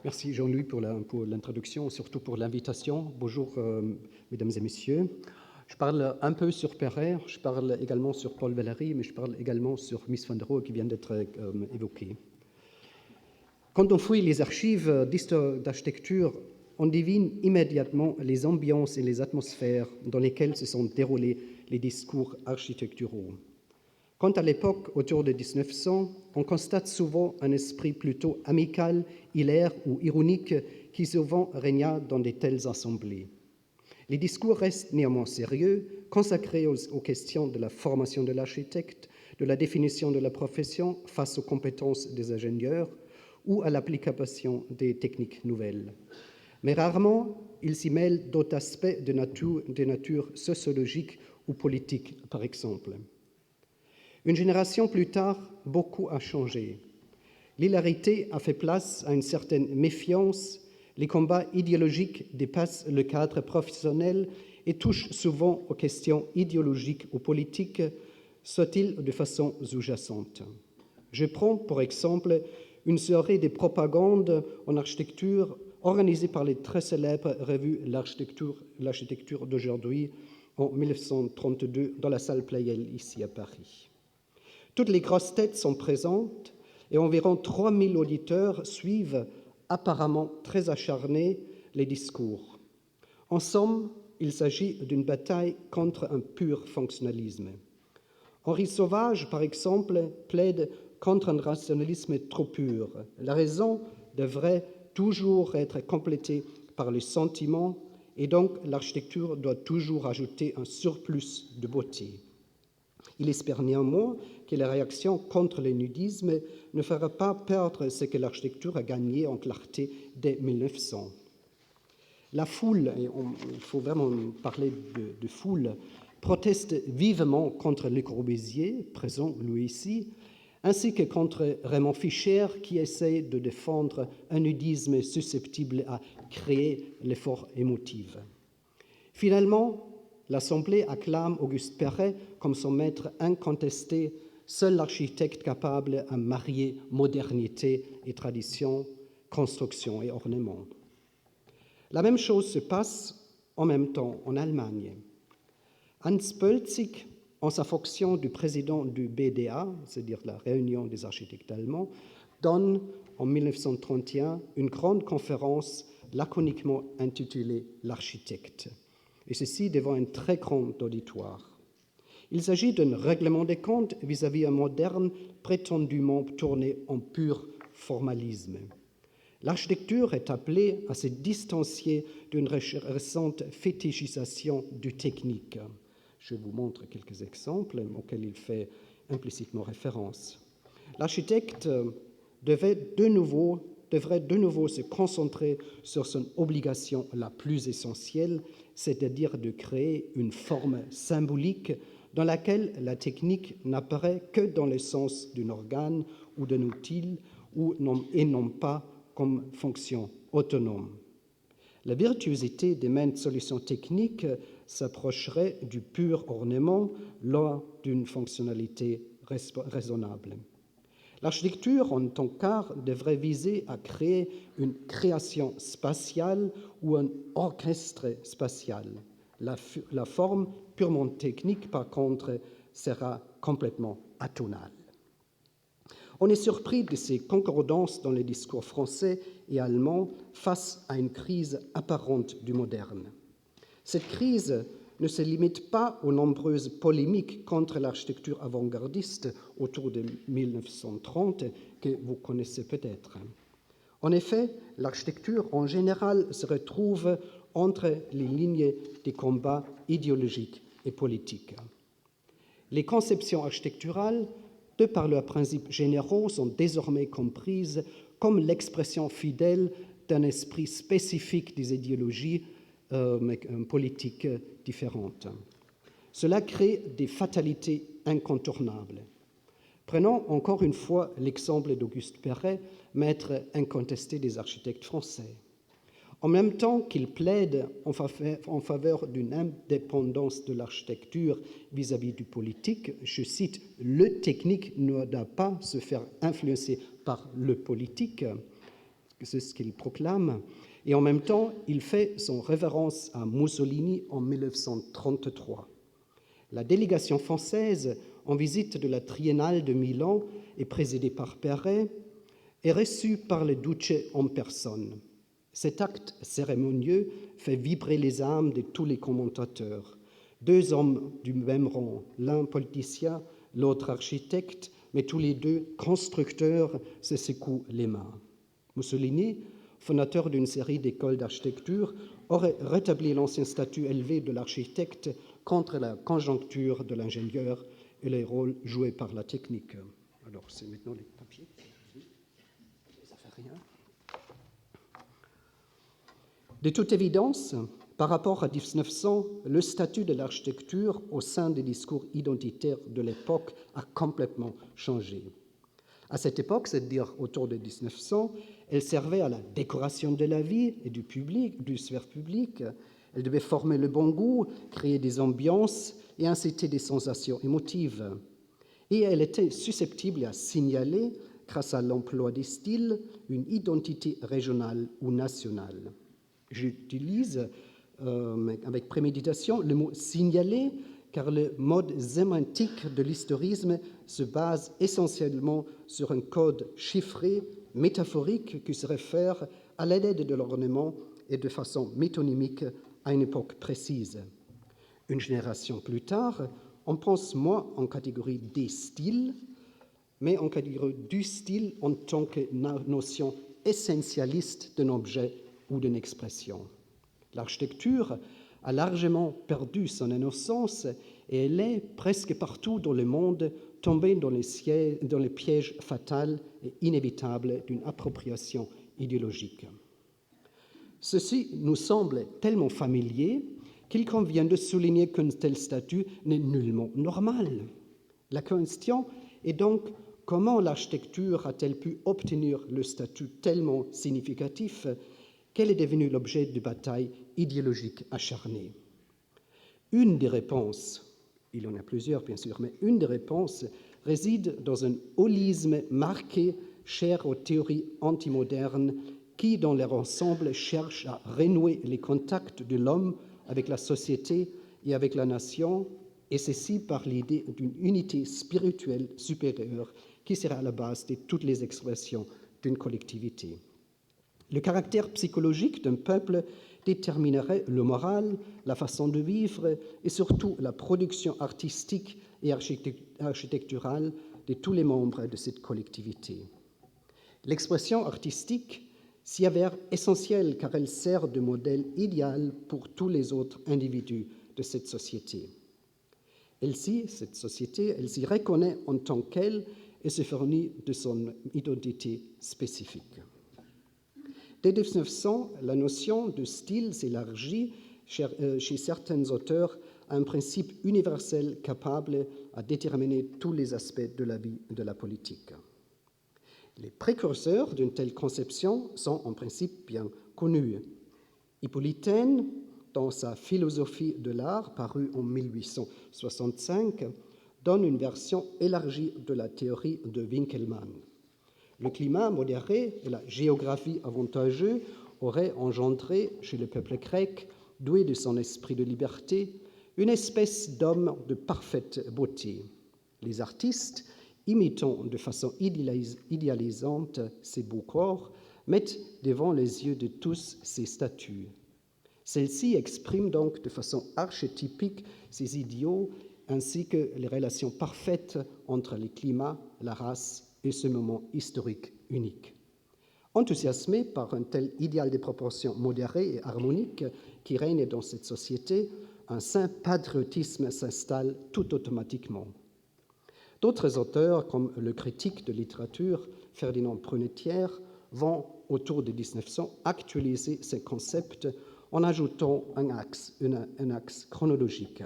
Merci Jean-Louis pour l'introduction, surtout pour l'invitation. Bonjour mesdames et messieurs. Je parle un peu sur Perret, je parle également sur Paul Valéry, mais je parle également sur Mies van der Rohe qui vient d'être évoquée. Quand on fouille les archives d'histoire d'architecture, on devine immédiatement les ambiances et les atmosphères dans lesquelles se sont déroulés les discours architecturaux. Quant à l'époque, autour de 1900, on constate souvent un esprit plutôt amical, hilaire ou ironique qui souvent régna dans de telles assemblées. Les discours restent néanmoins sérieux, consacrés aux questions de la formation de l'architecte, de la définition de la profession face aux compétences des ingénieurs ou à l'application des techniques nouvelles. Mais rarement, il s'y mêle d'autres aspects de nature sociologique ou politique, par exemple. Une génération plus tard, beaucoup a changé. L'hilarité a fait place à une certaine méfiance, les combats idéologiques dépassent le cadre professionnel et touchent souvent aux questions idéologiques ou politiques, soit-il de façon sous-jacente. Je prends pour exemple une soirée de propagande en architecture organisée par les très célèbres revues L'architecture d'aujourd'hui en 1932 dans la salle Pleyel ici à Paris. Toutes les grosses têtes sont présentes et environ 3000 auditeurs suivent, apparemment très acharnés, les discours. En somme, il s'agit d'une bataille contre un pur fonctionnalisme. Henri Sauvage, par exemple, plaide contre un rationalisme trop pur. La raison devrait toujours être complétée par le sentiment et donc l'architecture doit toujours ajouter un surplus de beauté. Il espère néanmoins que la réaction contre le nudisme ne fera pas perdre ce que l'architecture a gagné en clarté dès 1900. La foule, et il faut vraiment parler de foule, proteste vivement contre Le Corbusier, présent lui ici, ainsi que contre Raymond Fischer, qui essaie de défendre un nudisme susceptible à créer l'effort émotif. Finalement, l'Assemblée acclame Auguste Perret comme son maître incontesté, seul architecte capable à marier modernité et tradition, construction et ornement. La même chose se passe en même temps en Allemagne. Hans Pölzig, en sa fonction de président du BDA, c'est-à-dire la Réunion des architectes allemands, donne en 1931 une grande conférence laconiquement intitulée « L'architecte », et ceci devant un très grand auditoire. Il s'agit d'un règlement des comptes vis-à-vis un moderne prétendument tourné en pur formalisme. L'architecture est appelée à se distancier d'une récente fétichisation du technique. Je vous montre quelques exemples auxquels il fait implicitement référence. L'architecte devrait de nouveau se concentrer sur son obligation la plus essentielle, c'est-à-dire de créer une forme symbolique dans laquelle la technique n'apparaît que dans le sens d'un organe ou d'un outil et non pas comme fonction autonome. La virtuosité des maintes solutions techniques s'approcherait du pur ornement lors d'une fonctionnalité raisonnable. L'architecture, en tant qu'art, devrait viser à créer une création spatiale ou un orchestre spatial. La forme purement technique, par contre, sera complètement atonale. On est surpris de ces concordances dans les discours français et allemands face à une crise apparente du moderne. Cette crise ne se limite pas aux nombreuses polémiques contre l'architecture avant-gardiste autour de 1930 que vous connaissez peut-être. En effet, l'architecture en général se retrouve entre les lignes des combats idéologiques et politiques. Les conceptions architecturales, de par leurs principes généraux, sont désormais comprises comme l'expression fidèle d'un esprit spécifique des idéologies politiques différentes. Cela crée des fatalités incontournables. Prenons encore une fois l'exemple d'Auguste Perret, maître incontesté des architectes français. En même temps qu'il plaide en faveur d'une indépendance de l'architecture vis-à-vis du politique, je cite, « le technique ne doit pas se faire influencer par le politique », c'est ce qu'il proclame, et en même temps, il fait son révérence à Mussolini en 1933. La délégation française en visite de la Triennale de Milan est présidée par Perret et reçue par le Duce en personne. Cet acte cérémonieux fait vibrer les âmes de tous les commentateurs. Deux hommes du même rang, l'un politicien, l'autre architecte, mais tous les deux constructeurs, se secouent les mains. Mussolini, fondateur d'une série d'écoles d'architecture, aurait rétabli l'ancien statut élevé de l'architecte contre la conjoncture de l'ingénieur et les rôles joués par la technique. Alors, c'est maintenant les papiers. Ça fait rien. De toute évidence, par rapport à 1900, le statut de l'architecture au sein des discours identitaires de l'époque a complètement changé. À cette époque, c'est-à-dire autour de 1900, elle servait à la décoration de la vie et du public, du sphère public. Elle devait former le bon goût, créer des ambiances et inciter des sensations émotives. Et elle était susceptible à signaler, grâce à l'emploi des styles, une identité régionale ou nationale. J'utilise avec préméditation le mot « signaler » car le mode sémantique de l'historisme se base essentiellement sur un code chiffré, métaphorique, qui se réfère à l'aide de l'ornement et de façon métonymique à une époque précise. Une génération plus tard, on pense moins en catégorie des styles, mais en catégorie du style en tant que notion essentialiste d'un objet ou d'une expression. L'architecture a largement perdu son innocence et elle est presque partout dans le monde tombée dans les pièges fatals et inévitables d'une appropriation idéologique. Ceci nous semble tellement familier qu'il convient de souligner qu'un tel statut n'est nullement normal. La question est donc comment l'architecture a-t-elle pu obtenir le statut tellement significatif qu'elle est devenue l'objet de batailles idéologiques acharnées. Une des réponses, il y en a plusieurs bien sûr, mais une des réponses réside dans un holisme marqué cher aux théories antimodernes qui, dans leur ensemble, cherchent à renouer les contacts de l'homme avec la société et avec la nation, et ceci par l'idée d'une unité spirituelle supérieure qui sera à la base de toutes les expressions d'une collectivité. Le caractère psychologique d'un peuple déterminerait le moral, la façon de vivre et surtout la production artistique et architecturale de tous les membres de cette collectivité. L'expression artistique s'y avère essentielle car elle sert de modèle idéal pour tous les autres individus de cette société. Cette société, elle s'y reconnaît en tant qu'elle et se fournit de son identité spécifique. Dès 1900, la notion de style s'élargit chez certains auteurs à un principe universel capable à déterminer tous les aspects de la vie de la politique. Les précurseurs d'une telle conception sont en principe bien connus. Hippolytaine, dans sa Philosophie de l'art, parue en 1865, donne une version élargie de la théorie de Winckelmann. Le climat modéré et la géographie avantageuse auraient engendré chez le peuple grec, doué de son esprit de liberté, une espèce d'homme de parfaite beauté. Les artistes, imitant de façon idéalisante ces beaux corps, mettent devant les yeux de tous ces statues. Celles-ci expriment donc de façon archétypique ces idéaux ainsi que les relations parfaites entre les climats, la race et ce moment historique unique. Enthousiasmé par un tel idéal des proportions modérées et harmoniques qui règne dans cette société, un saint patriotisme s'installe tout automatiquement. D'autres auteurs, comme le critique de littérature Ferdinand Brunetière, vont, autour de 1900, actualiser ces concepts en ajoutant un axe chronologique.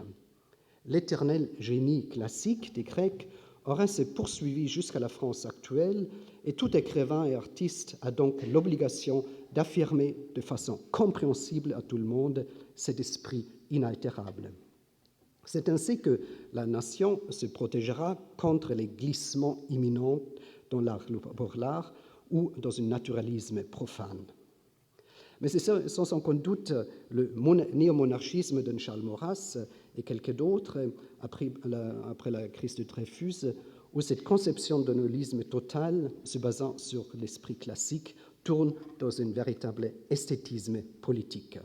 L'éternel génie classique des Grecs aurait se poursuivi jusqu'à la France actuelle et tout écrivain et artiste a donc l'obligation d'affirmer de façon compréhensible à tout le monde cet esprit inaltérable. C'est ainsi que la nation se protégera contre les glissements imminents dans l'art pour l'art ou dans un naturalisme profane. Mais c'est sans aucun doute le néomonarchisme de Charles Maurras et quelques d'autres, après la crise de Dreyfus, où cette conception d'un holisme total, se basant sur l'esprit classique, tourne dans un véritable esthétisme politique.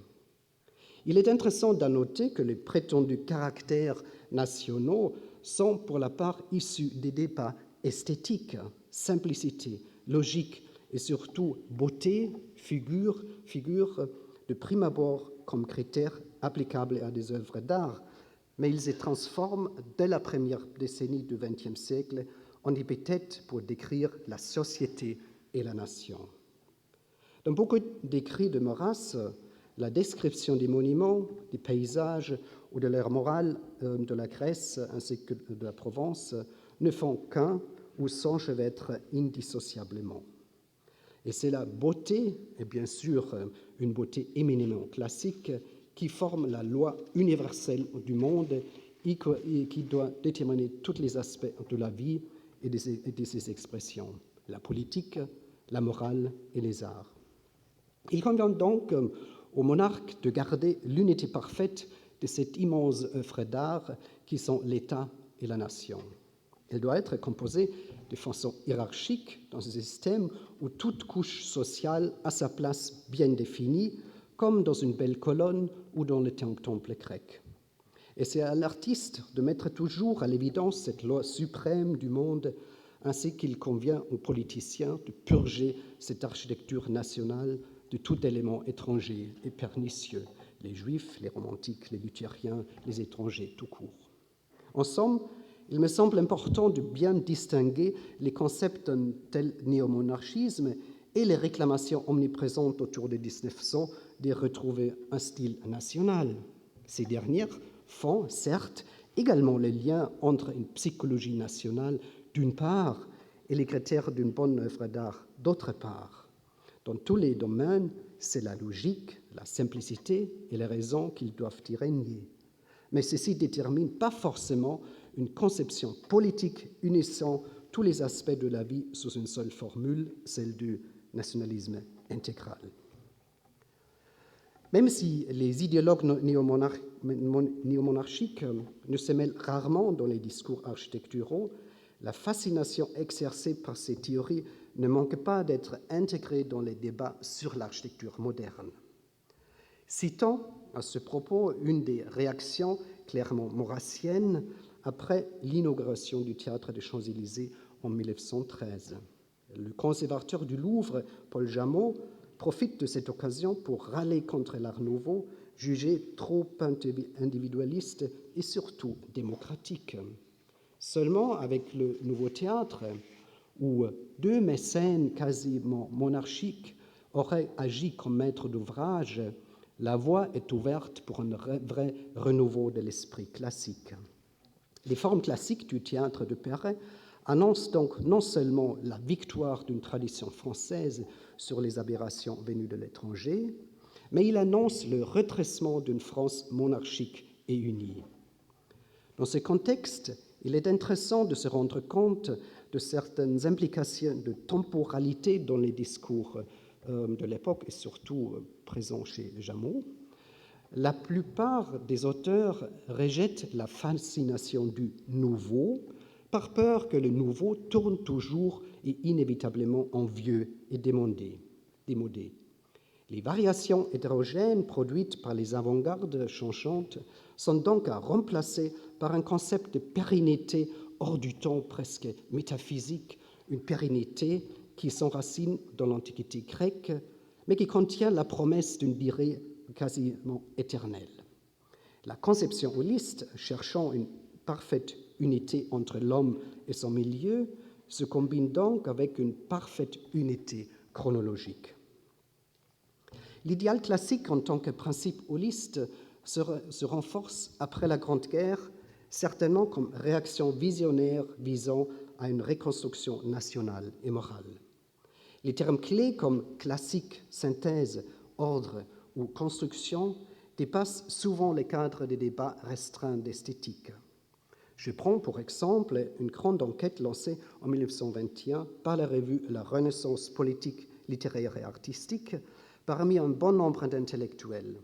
Il est intéressant d'annoter que les prétendus caractères nationaux sont pour la part issus des débats esthétiques, simplicité, logique et surtout beauté figurent de prime abord comme critères applicables à des œuvres d'art, mais ils se transforment dès la première décennie du XXe siècle en épithètes pour décrire la société et la nation. Dans beaucoup d'écrits de Maurras, la description des monuments, des paysages ou de l'ère morale de la Grèce ainsi que de la Provence ne font qu'un ou s'enchevêtrent indissociablement. Et c'est la beauté, et bien sûr une beauté éminemment classique, qui forme la loi universelle du monde et qui doit déterminer tous les aspects de la vie et de ses expressions, la politique, la morale et les arts. Il convient donc aux monarques de garder l'unité parfaite de cette immense œuvre d'art qui sont l'État et la nation. Elle doit être composée de façon hiérarchique dans un système où toute couche sociale a sa place bien définie, comme dans une belle colonne ou dans le temple grec. Et c'est à l'artiste de mettre toujours à l'évidence cette loi suprême du monde, ainsi qu'il convient aux politiciens de purger cette architecture nationale de tout élément étranger et pernicieux, les juifs, les romantiques, les luthériens, les étrangers tout court. En somme, il me semble important de bien distinguer les concepts d'un tel néomonarchisme et les réclamations omniprésentes autour de 1900 de retrouver un style national. Ces dernières font, certes, également le lien entre une psychologie nationale, d'une part, et les critères d'une bonne œuvre d'art, d'autre part. Dans tous les domaines, c'est la logique, la simplicité et les raisons qu'ils doivent y régner. Mais ceci ne détermine pas forcément une conception politique unissant tous les aspects de la vie sous une seule formule, celle du nationalisme intégral. Même si les idéologues néomonarchiques ne se mêlent rarement dans les discours architecturaux, la fascination exercée par ces théories ne manque pas d'être intégrée dans les débats sur l'architecture moderne. Citons à ce propos une des réactions clairement maurassiennes après l'inauguration du théâtre des Champs-Élysées en 1913. Le conservateur du Louvre, Paul Jameau, profite de cette occasion pour râler contre l'Art nouveau, jugé trop individualiste et surtout démocratique. Seulement avec le nouveau théâtre, où deux mécènes quasiment monarchiques auraient agi comme maîtres d'ouvrage, la voie est ouverte pour un vrai renouveau de l'esprit classique. Les formes classiques du théâtre de Perret annoncent donc non seulement la victoire d'une tradition française sur les aberrations venues de l'étranger, mais il annonce le redressement d'une France monarchique et unie. Dans ce contexte, il est intéressant de se rendre compte de certaines implications de temporalité dans les discours de l'époque et surtout présents chez Jameau. La plupart des auteurs rejettent la fascination du nouveau par peur que le nouveau tourne toujours et inévitablement en vieux et démodé. Les variations hétérogènes produites par les avant-gardes changeantes sont donc à remplacer par un concept de pérennité hors du temps presque métaphysique, une pérennité qui s'enracine dans l'Antiquité grecque, mais qui contient la promesse d'une durée quasiment éternelle. La conception holiste, cherchant une parfaite unité entre l'homme et son milieu, se combine donc avec une parfaite unité chronologique. L'idéal classique en tant que principe holiste se renforce après la Grande Guerre, certainement comme réaction visionnaire visant à une reconstruction nationale et morale. Les termes clés comme classique, synthèse, ordre ou construction dépassent souvent les cadres des débats restreints d'esthétique. Je prends pour exemple une grande enquête lancée en 1921 par la revue La Renaissance politique, littéraire et artistique parmi un bon nombre d'intellectuels.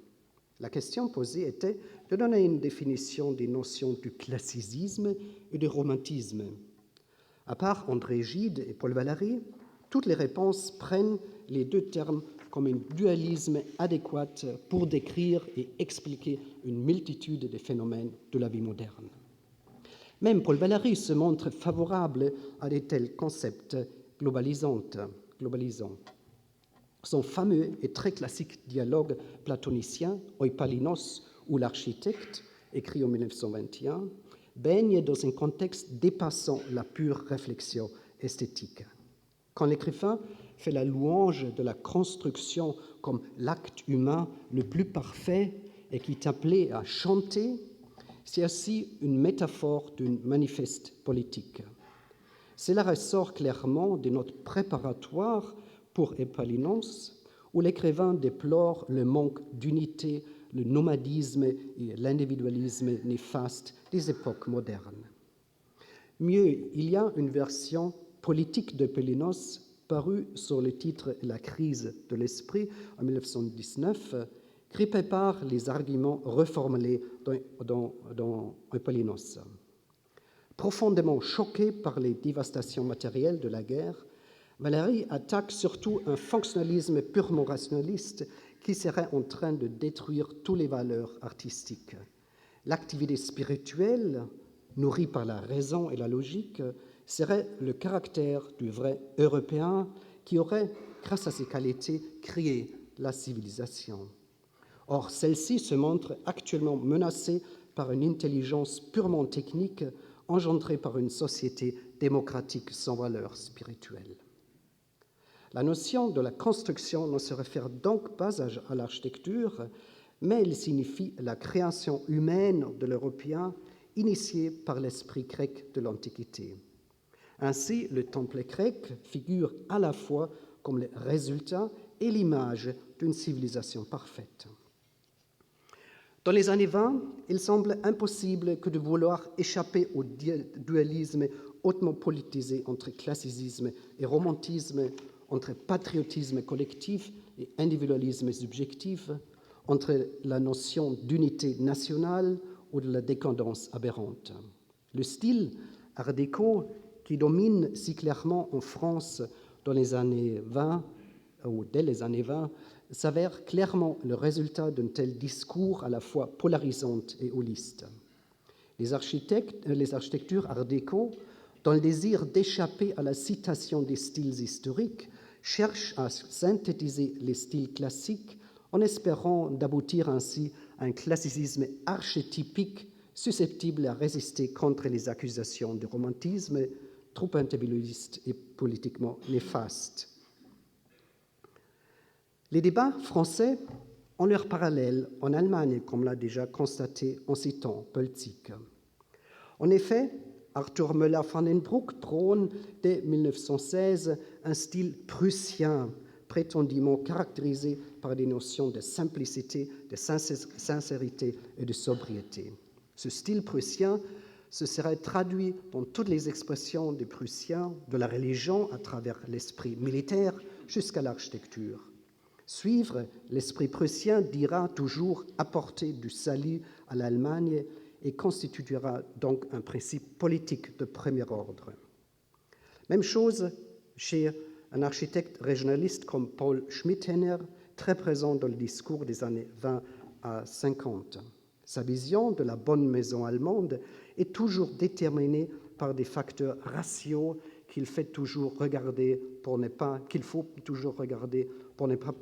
La question posée était de donner une définition des notions du classicisme et du romantisme. À part André Gide et Paul Valéry, toutes les réponses prennent les deux termes comme un dualisme adéquat pour décrire et expliquer une multitude de phénomènes de la vie moderne. Même Paul Valéry se montre favorable à de tels concepts globalisants. Son fameux et très classique dialogue platonicien, Oipalinos ou l'architecte, écrit en 1921, baigne dans un contexte dépassant la pure réflexion esthétique. Quand l'écrivain fait la louange de la construction comme l'acte humain le plus parfait et qui est appelé à chanter, c'est aussi une métaphore d'une manifeste politique. Cela ressort clairement des notes préparatoires pour Epalinos, où l'écrivain déplore le manque d'unité, le nomadisme et l'individualisme néfaste des époques modernes. Mieux, il y a une version politique d'Epalinos parue sur le titre « La crise de l'esprit » en 1919, qui prépare les arguments reformulés dans Epalinos. Profondément choqué par les dévastations matérielles de la guerre, Valéry attaque surtout un fonctionnalisme purement rationaliste qui serait en train de détruire toutes les valeurs artistiques. L'activité spirituelle, nourrie par la raison et la logique, serait le caractère du vrai Européen qui aurait, grâce à ses qualités, créé la civilisation. Or, celle-ci se montre actuellement menacée par une intelligence purement technique engendrée par une société démocratique sans valeur spirituelle. La notion de la construction ne se réfère donc pas à l'architecture, mais elle signifie la création humaine de l'Européen initiée par l'esprit grec de l'Antiquité. Ainsi, le temple grec figure à la fois comme le résultat et l'image d'une civilisation parfaite. Dans les années 20, il semble impossible que de vouloir échapper au dualisme hautement politisé entre classicisme et romantisme, entre patriotisme collectif et individualisme subjectif, entre la notion d'unité nationale ou de la décadence aberrante. Le style art déco qui domine si clairement en France dans les années 20 ou dès les années 20 s'avère clairement le résultat d'un tel discours à la fois polarisant et holiste. Les architectures art déco, dans le désir d'échapper à la citation des styles historiques, cherchent à synthétiser les styles classiques en espérant d'aboutir ainsi à un classicisme archétypique susceptible à résister contre les accusations de romantisme trop individualiste et politiquement néfaste. Les débats français ont leur parallèle en Allemagne, comme l'a déjà constaté en citant Pölzig. En effet, Arthur Müller-van den Broek prône dès 1916 un style prussien, prétendument caractérisé par des notions de simplicité, de sincérité et de sobriété. Ce style prussien se serait traduit dans toutes les expressions des Prussiens, de la religion à travers l'esprit militaire jusqu'à l'architecture. Suivre l'esprit prussien dira toujours apporter du salut à l'Allemagne et constituera donc un principe politique de premier ordre. Même chose chez un architecte régionaliste comme Paul Schmitthenner, très présent dans le discours des années 20 à 50. Sa vision de la bonne maison allemande est toujours déterminée par des facteurs raciaux qu'il faut toujours regarder pour ne pas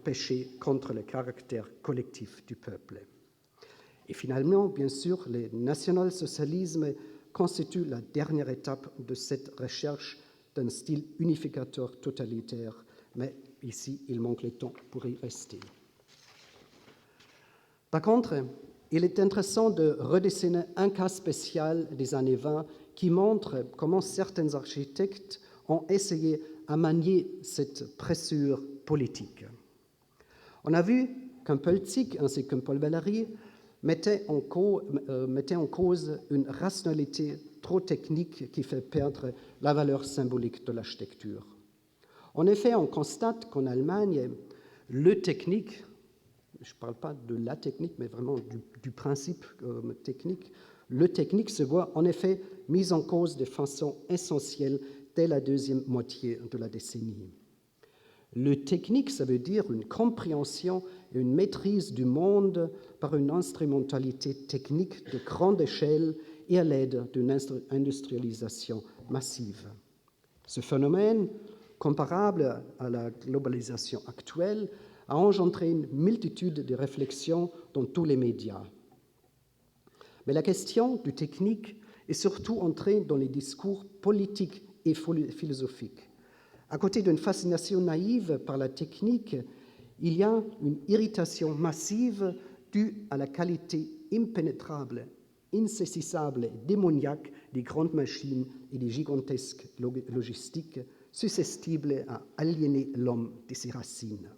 pécher contre le caractère collectif du peuple. Et finalement, bien sûr, le national-socialisme constitue la dernière étape de cette recherche d'un style unificateur totalitaire, mais ici, il manque le temps pour y rester. Par contre, il est intéressant de redessiner un cas spécial des années 20 qui montre comment certains architectes ont essayé à manier cette pressure politique. On a vu qu'un Pölzig ainsi qu'un Paul Valéry mettait en cause une rationalité trop technique qui fait perdre la valeur symbolique de l'architecture. En effet, on constate qu'en Allemagne, le technique, je ne parle pas de la technique, mais vraiment du principe technique, le technique se voit en effet mis en cause de façon essentielle dès la deuxième moitié de la décennie. Le technique, ça veut dire une compréhension et une maîtrise du monde par une instrumentalité technique de grande échelle et à l'aide d'une industrialisation massive. Ce phénomène, comparable à la globalisation actuelle, a engendré une multitude de réflexions dans tous les médias. Mais la question du technique est surtout entrée dans les discours politiques et philosophiques. À côté d'une fascination naïve par la technique, il y a une irritation massive due à la qualité impénétrable, insaisissable et démoniaque des grandes machines et des gigantesques logistiques susceptibles à aliéner l'homme de ses racines.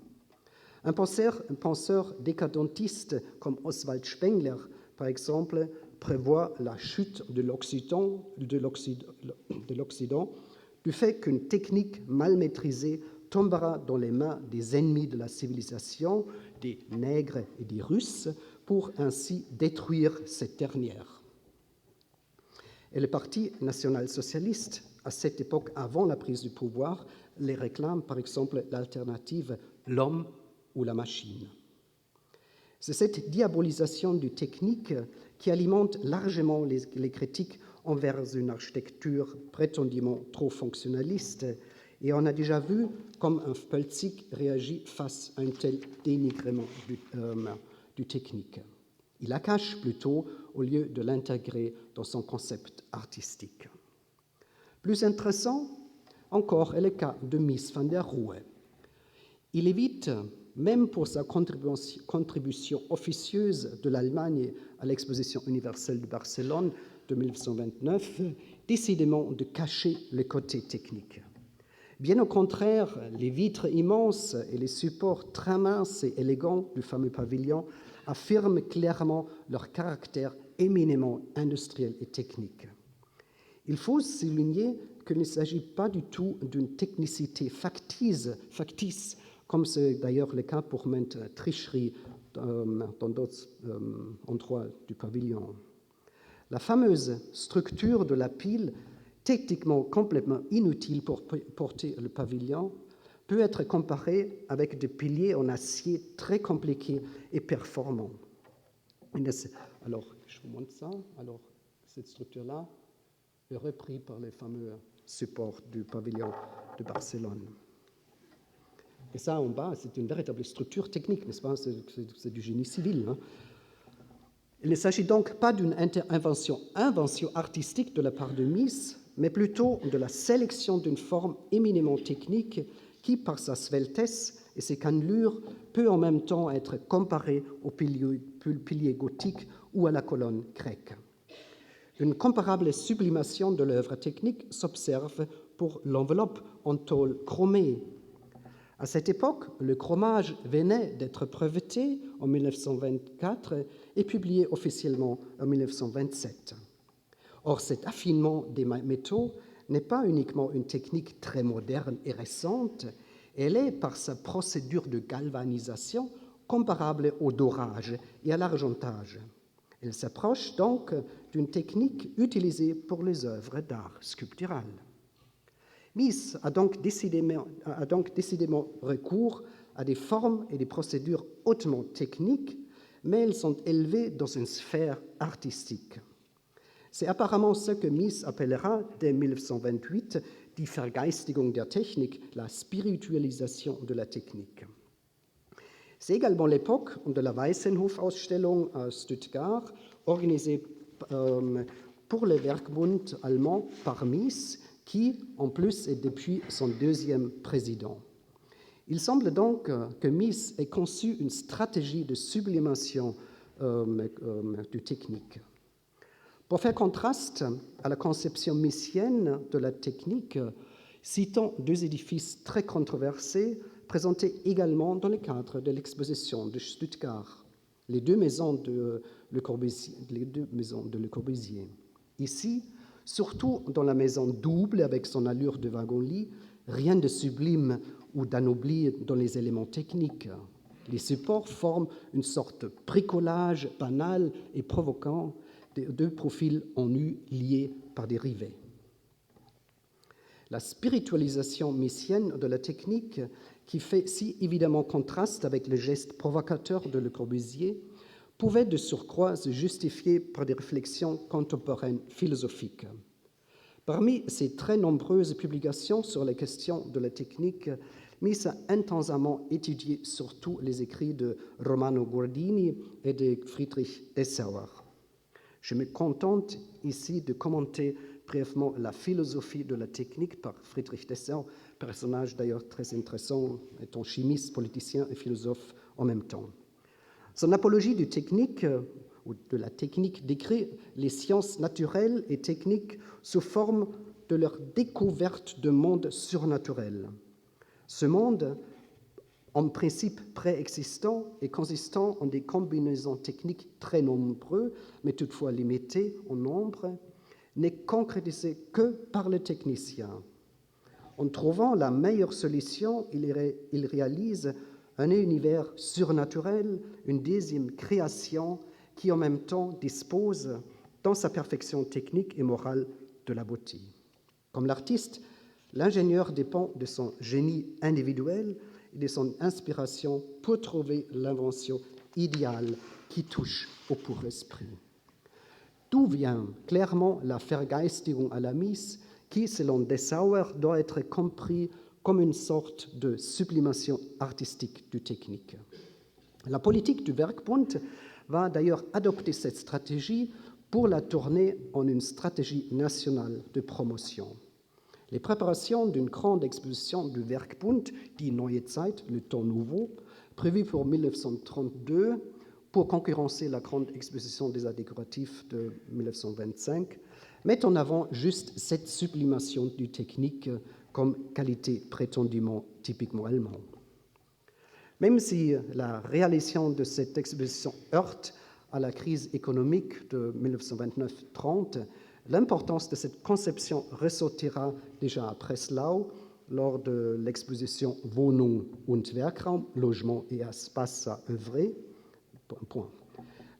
Un penseur décadentiste comme Oswald Spengler, par exemple, prévoit la chute de l'Occident du fait qu'une technique mal maîtrisée tombera dans les mains des ennemis de la civilisation, des nègres et des Russes, pour ainsi détruire cette dernière. Et le Parti national-socialiste, à cette époque, avant la prise du pouvoir, les réclame, par exemple, l'alternative « l'homme ou la machine ». C'est cette diabolisation du technique qui alimente largement les critiques envers une architecture prétendument trop fonctionnaliste, et on a déjà vu comme un Pölzig réagit face à un tel dénigrement du technique. Il la cache plutôt au lieu de l'intégrer dans son concept artistique. Plus intéressant encore est le cas de Mies van der Rohe. Il évite, même pour sa contribution officieuse de l'Allemagne à l'exposition universelle de Barcelone de 1929, décidément de cacher le côté technique. Bien au contraire, les vitres immenses et les supports très minces et élégants du fameux pavillon affirment clairement leur caractère éminemment industriel et technique. Il faut souligner qu'il ne s'agit pas du tout d'une technicité factice, comme c'est d'ailleurs le cas pour maintes tricheries dans d'autres endroits du pavillon. La fameuse structure de la pile, techniquement complètement inutile pour porter le pavillon, peut être comparée avec des piliers en acier très compliqués et performants. Alors, je vous montre ça. Alors, cette structure-là est reprise par les fameux supports du pavillon de Barcelone. Et ça, en bas, c'est une véritable structure technique, n'est-ce pas? C'est du génie civil. Hein? Il ne s'agit donc pas d'une invention artistique de la part de Mies, mais plutôt de la sélection d'une forme éminemment technique qui, par sa sveltesse et ses cannelures, peut en même temps être comparée au pilier gothique ou à la colonne grecque. Une comparable sublimation de l'œuvre technique s'observe pour l'enveloppe en tôle chromée. À cette époque, le chromage venait d'être breveté en 1924 et publié officiellement en 1927. Or, cet affinement des métaux n'est pas uniquement une technique très moderne et récente, elle est, par sa procédure de galvanisation, comparable au dorage et à l'argentage. Elle s'approche donc d'une technique utilisée pour les œuvres d'art sculptural. Mies a donc décidément recours à des formes et des procédures hautement techniques, mais elles sont élevées dans une sphère artistique. C'est apparemment ce que Mies appellera dès 1928 die Vergeistigung der Technik, la spiritualisation de la technique. C'est également l'époque de la Weissenhof-Ausstellung à Stuttgart, organisée pour le Werkbund allemand par Mies, qui, en plus, est depuis son deuxième président. Il semble donc que Mies ait conçu une stratégie de sublimation du technique. Pour faire contraste à la conception miesienne de la technique, citons deux édifices très controversés présentés également dans le cadre de l'exposition de Stuttgart. les deux maisons de Le Corbusier. Ici, surtout dans la maison double avec son allure de wagon-lit, rien de sublime ou d'anobli dans les éléments techniques. Les supports forment une sorte de bricolage banal et provoquant de deux profils en U liés par des rivets. La spiritualisation missienne de la technique, qui fait si évidemment contraste avec le geste provocateur de Le Corbusier, pouvait de surcroît se justifier par des réflexions contemporaines philosophiques. Parmi ces très nombreuses publications sur les questions de la technique, Mies a intensément étudié surtout les écrits de Romano Guardini et de Friedrich Dessauer. Je me contente ici de commenter brièvement la philosophie de la technique par Friedrich Dessauer, personnage d'ailleurs très intéressant, étant chimiste, politicien et philosophe en même temps. Son apologie du technique, ou de la technique, décrit les sciences naturelles et techniques sous forme de leur découverte de monde surnaturel. Ce monde, en principe préexistant et consistant en des combinaisons techniques très nombreuses, mais toutefois limitées en nombre, n'est concrétisé que par le technicien. En trouvant la meilleure solution, il réalise un univers surnaturel, une deuxième création qui en même temps dispose, dans sa perfection technique et morale, de la beauté. Comme l'artiste, l'ingénieur dépend de son génie individuel et de son inspiration pour trouver l'invention idéale qui touche au pur esprit. D'où vient clairement la Vergeistigung à la Mies, qui, selon Dessauer, doit être compris comme une sorte de sublimation artistique du technique. La politique du Werkbund va d'ailleurs adopter cette stratégie pour la tourner en une stratégie nationale de promotion. Les préparations d'une grande exposition du Werkbund, die Neue Zeit, le temps nouveau, prévue pour 1932 pour concurrencer la grande exposition des arts décoratifs de 1925, met en avant juste cette sublimation du technique comme qualité prétendument typiquement allemande. Même si la réalisation de cette exposition heurte à la crise économique de 1929-30, l'importance de cette conception ressortira déjà à Breslau lors de l'exposition Wohnung und Werkraum, logement et espace à œuvrer.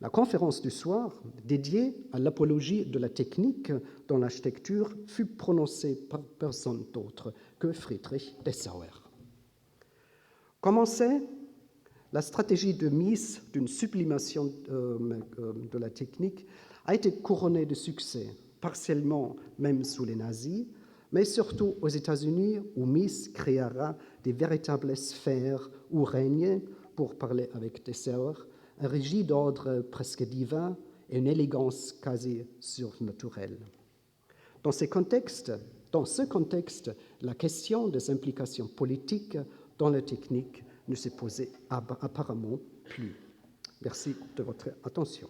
La conférence du soir, dédiée à l'apologie de la technique dans l'architecture, fut prononcée par personne d'autre que Friedrich Dessauer. Commençait la stratégie de Mies d'une sublimation de la technique a été couronnée de succès, partiellement même sous les nazis, mais surtout aux États-Unis où Mies créera des véritables sphères où règne, pour parler avec Dessauer, un régime d'ordre presque divin et une élégance quasi surnaturelle. Dans ce contexte, la question des implications politiques dans la technique ne se posait apparemment plus. Merci de votre attention.